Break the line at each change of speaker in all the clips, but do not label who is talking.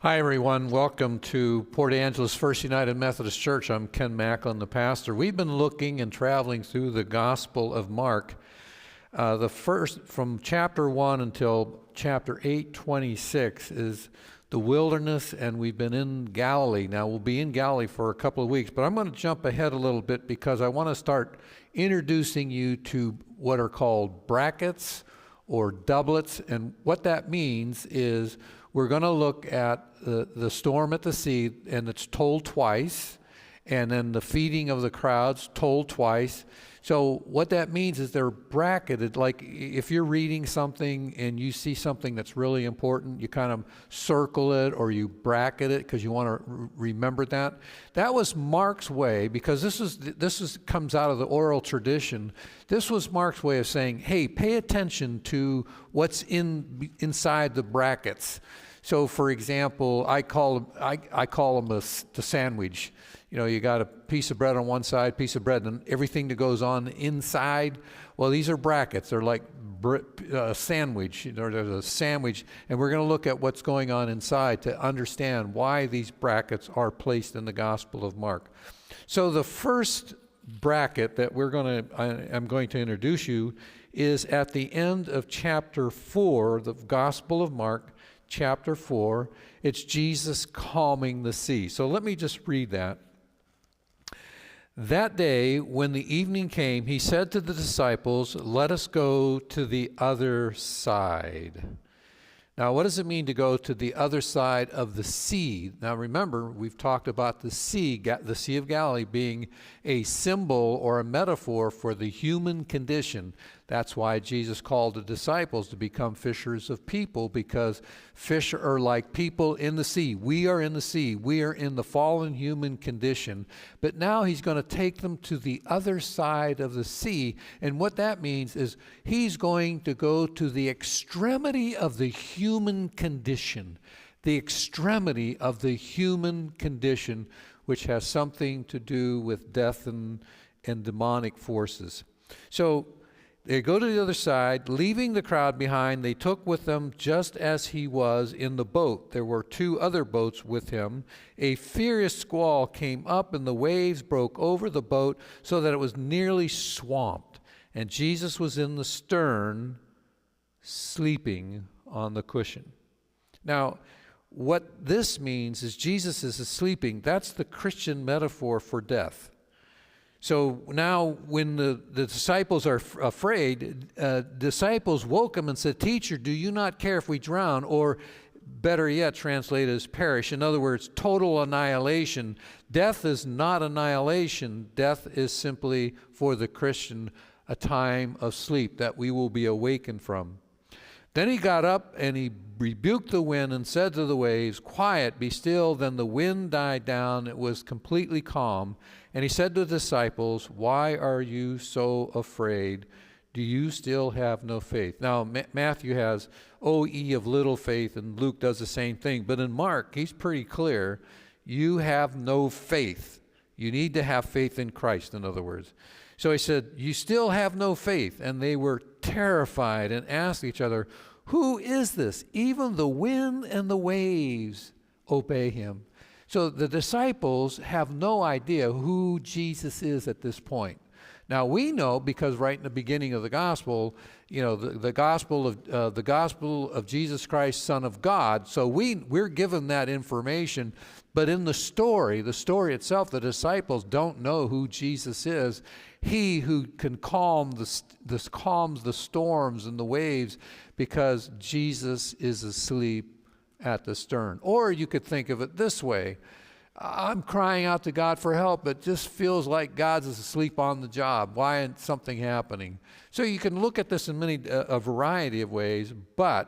Hi, everyone. Welcome to Port Angeles First United Methodist Church. I'm Ken Macklin, the pastor. We've been looking and traveling through the Gospel of Mark, from chapter 1 until chapter 8:26 is the wilderness, and we've been in Galilee. Now, we'll be in Galilee for a couple of weeks, but I'm going to jump ahead a little bit because I want to start introducing you to what are called brackets or doublets, and what that means is we're going to look at the storm at the sea, and it's told twice, and then the feeding of the crowds told twice. So what that means is they're bracketed. Like if you're reading something and you see something that's really important, you kind of circle it or you bracket it because you want to remember that. That was Mark's way, because this comes out of the oral tradition. This was Mark's way of saying, hey, pay attention to what's inside the brackets. So, for example, I call them the sandwich. You know, you got a piece of bread on one side, piece of bread, and everything that goes on inside. Well, these are brackets. They're like a sandwich. There's a sandwich, and we're going to look at what's going on inside to understand why these brackets are placed in the Gospel of Mark. So, the first bracket that I'm going to introduce you is at the end of chapter 4, the Gospel of Mark. Chapter 4, it's Jesus calming the sea. So let me just read that. That day, when the evening came, he said to the disciples, "Let us go to the other side." Now, what does it mean to go to the other side of the sea? Now, remember, we've talked about the Sea of Galilee being a symbol or a metaphor for the human condition. That's why Jesus called the disciples to become fishers of people, because fish are like people in the sea. We are in the sea. We are in the fallen human condition. But now he's going to take them to the other side of the sea. And what that means is he's going to go to the extremity of the human condition. The extremity of the human condition, which has something to do with death and demonic forces. So they go to the other side, leaving the crowd behind. They took with them just as he was in the boat. There were 2 other boats with him. A furious squall came up, and the waves broke over the boat so that it was nearly swamped. And Jesus was in the stern, sleeping on the cushion. Now, what this means is Jesus is sleeping. That's the Christian metaphor for death. So now when the disciples are afraid, disciples woke him and said, "Teacher, do you not care if we drown?" Or better yet, translated as perish. In other words, total annihilation. Death is not annihilation. Death is simply, for the Christian, a time of sleep that we will be awakened from. Then he got up and he rebuked the wind and said to the waves, "Quiet, be still." Then the wind died down. It was completely calm. And he said to the disciples, "Why are you so afraid? Do you still have no faith?" Now, Matthew has, "O ye of little faith," and Luke does the same thing. But in Mark, he's pretty clear. You have no faith. You need to have faith in Christ, in other words. So he said, "You still have no faith." And they were terrified and asked each other, "Who is this? Even the wind and the waves obey him." So the disciples have no idea who Jesus is at this point. Now we know, because right in the beginning of the gospel, you know, the gospel of Jesus Christ, Son of God. So we're given that information. But in the story itself, the disciples don't know who Jesus is. He who can calms the storms and the waves, because Jesus is asleep at the stern. Or you could think of it this way: I'm crying out to God for help, but it just feels like God's asleep on the job. Why isn't something happening? So you can look at this in a variety of ways, but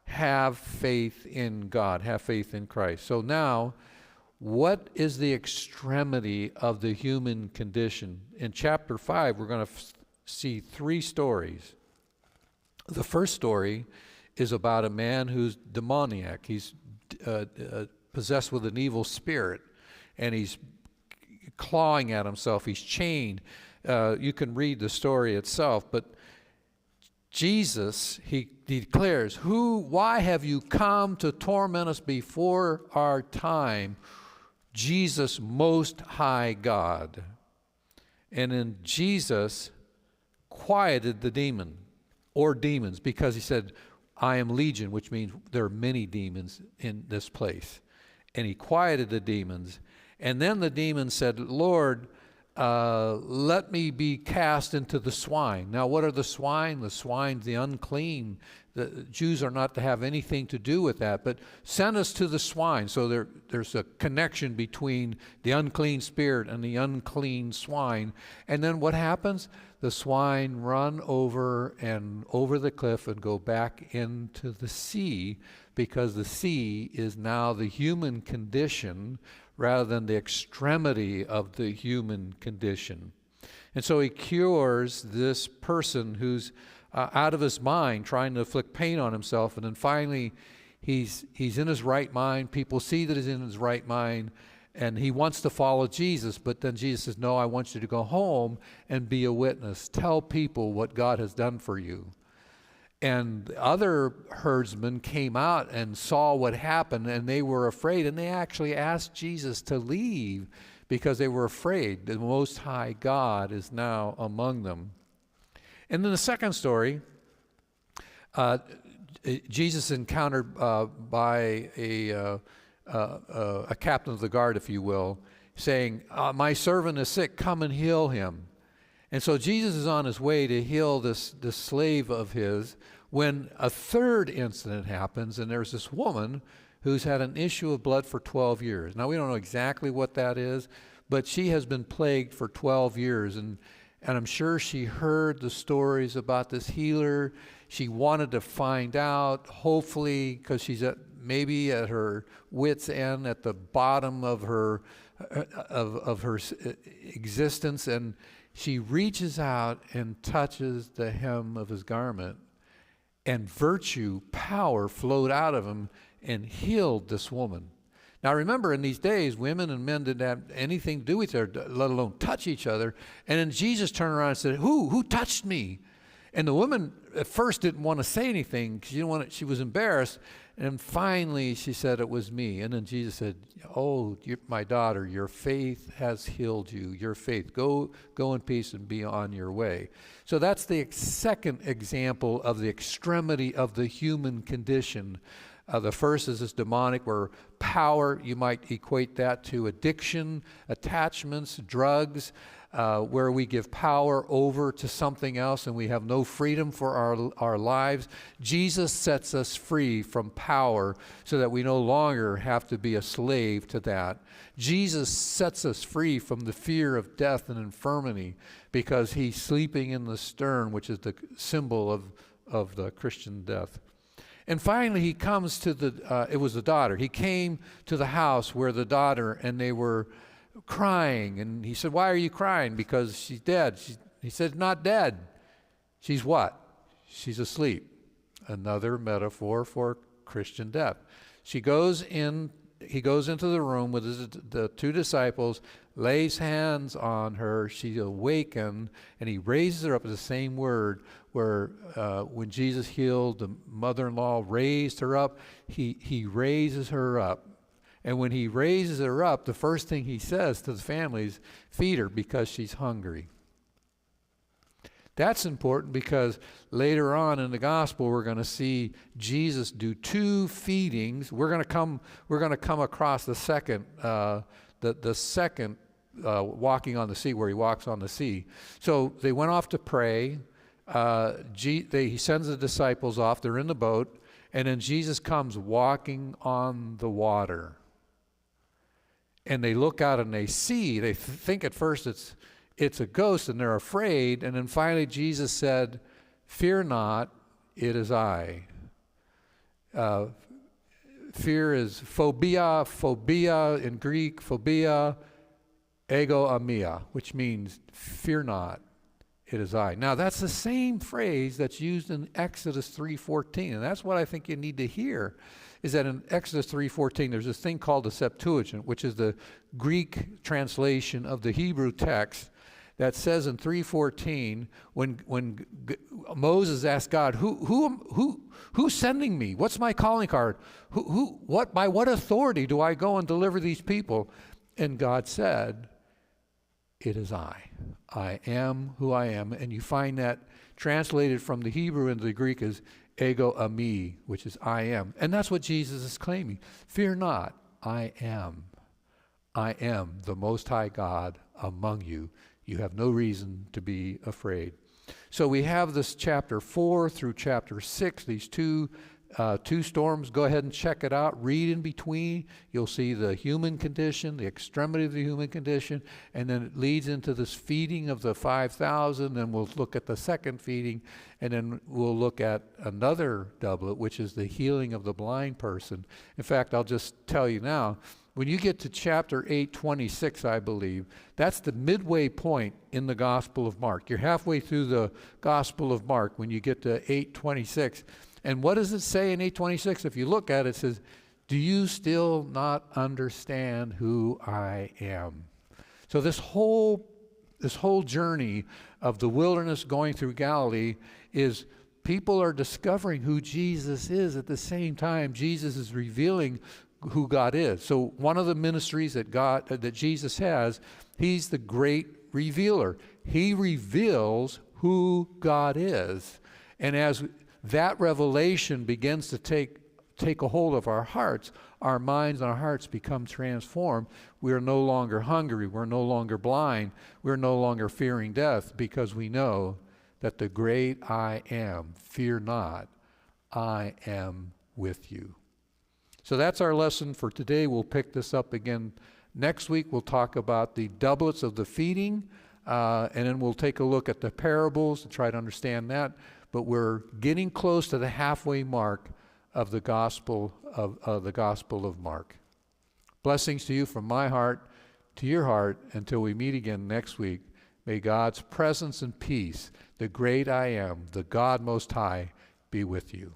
have faith in God, have faith in Christ. So now, what is the extremity of the human condition? In chapter 5, we're going to see 3 stories. The first story is about a man who's demoniac. He's possessed with an evil spirit, and he's clawing at himself. He's chained. You can read the story itself, but Jesus, he declares, why have you come to torment us before our time, Jesus, most high God? And then Jesus quieted the demon, or demons, because he said, I am legion, which means there are many demons in this place. And he quieted the demons. And then the demons said, Lord, let me be cast into the swine. Now, what are the swine? The swine's the unclean. The Jews are not to have anything to do with that, but send us to the swine. So there's a connection between the unclean spirit and the unclean swine. And then what happens? The swine run over the cliff and go back into the sea, because the sea is now the human condition rather than the extremity of the human condition. And so he cures this person who's out of his mind, trying to inflict pain on himself, and then finally he's in his right mind. People see that he's in his right mind, and he wants to follow Jesus, but then Jesus says, no, I want you to go home and be a witness. Tell people what God has done for you. And the other herdsmen came out and saw what happened, and they were afraid, and they actually asked Jesus to leave because they were afraid. The Most High God is now among them. And then the second story, Jesus encountered by a captain of the guard, if you will, saying, my servant is sick, come and heal him. And so Jesus is on his way to heal this slave of his when a third incident happens, and there's this woman who's had an issue of blood for 12 years. Now, we don't know exactly what that is, but she has been plagued for 12 years, and I'm sure she heard the stories about this healer. She wanted to find out, hopefully, because she's maybe at her wit's end, at the bottom of her existence, and she reaches out and touches the hem of his garment, and virtue, power flowed out of him and healed this woman. Now remember, in these days, women and men didn't have anything to do with each other, let alone touch each other. And then Jesus turned around and said, who touched me? And the woman at first didn't want to say anything because she was embarrassed. And finally she said, it was me. And then Jesus said, oh, my daughter, your faith has healed you. Your faith. Go in peace and be on your way. So that's the second example of the extremity of the human condition. The first is this demonic, where power, you might equate that to addiction, attachments, drugs, where we give power over to something else and we have no freedom for our lives. Jesus sets us free from power so that we no longer have to be a slave to that. Jesus sets us free from the fear of death and infirmity because he's sleeping in the stern, which is the symbol of the Christian death. And finally, he comes to it was the daughter. He came to the house where the daughter, and they were crying. And he said, why are you crying? Because she's dead. He said, not dead. She's what? She's asleep. Another metaphor for Christian death. He goes into the room with the two disciples, lays hands on her, she's awakened, and he raises her up. The same word where when Jesus healed the mother-in-law, raised her up, he raises her up. And when he raises her up, the first thing he says to the family is, feed her because she's hungry. That's important because later on in the gospel we're going to see Jesus do two feedings. We're going to come across the second walking on the sea, where he walks on the sea. So they went off to pray. He sends the disciples off. They're in the boat, and then Jesus comes walking on the water. And they look out and they see. They think at first it's a ghost, and they're afraid. And then finally Jesus said, fear not, it is I. Fear is phobia in Greek, phobia, ego amia, which means fear not, it is I. Now that's the same phrase that's used in Exodus 3:14, and that's what I think you need to hear, is that in Exodus 3:14 there's this thing called the Septuagint, which is the Greek translation of the Hebrew text that says in 3:14, when Moses asked God, who's sending me? What's my calling card? By what authority do I go and deliver these people? And God said, it is I. I am who I am. And you find that translated from the Hebrew into the Greek as ego eimi, which is I am. And that's what Jesus is claiming. Fear not, I am. I am the Most High God among you. You have no reason to be afraid. So we have this chapter 4 through chapter 6, these two storms. Go ahead and check it out. Read in between. You'll see the human condition, the extremity of the human condition, and then it leads into this feeding of the 5,000. Then we'll look at the second feeding, and then we'll look at another doublet, which is the healing of the blind person. In fact, I'll just tell you now, when you get to chapter 8:26, I believe, that's the midway point in the Gospel of Mark. You're halfway through the Gospel of Mark when you get to 8:26. And what does it say in 8:26? If you look at it, it says, do you still not understand who I am? So this whole journey of the wilderness going through Galilee is people are discovering who Jesus is. At the same time, Jesus is revealing who God is. So one of the ministries that Jesus has, he's the great revealer. He reveals who God is. And as that revelation begins to take a hold of our hearts, our minds and our hearts become transformed. We are no longer hungry. We're no longer blind. We're no longer fearing death, because we know that the great I am, fear not, I am with you. So that's our lesson for today. We'll pick this up again next week. We'll talk about the doublets of the feeding, and then we'll take a look at the parables to try to understand that. But we're getting close to the halfway mark of the Gospel of Mark. Blessings to you from my heart to your heart until we meet again next week. May God's presence and peace, the great I am, the God Most High, be with you.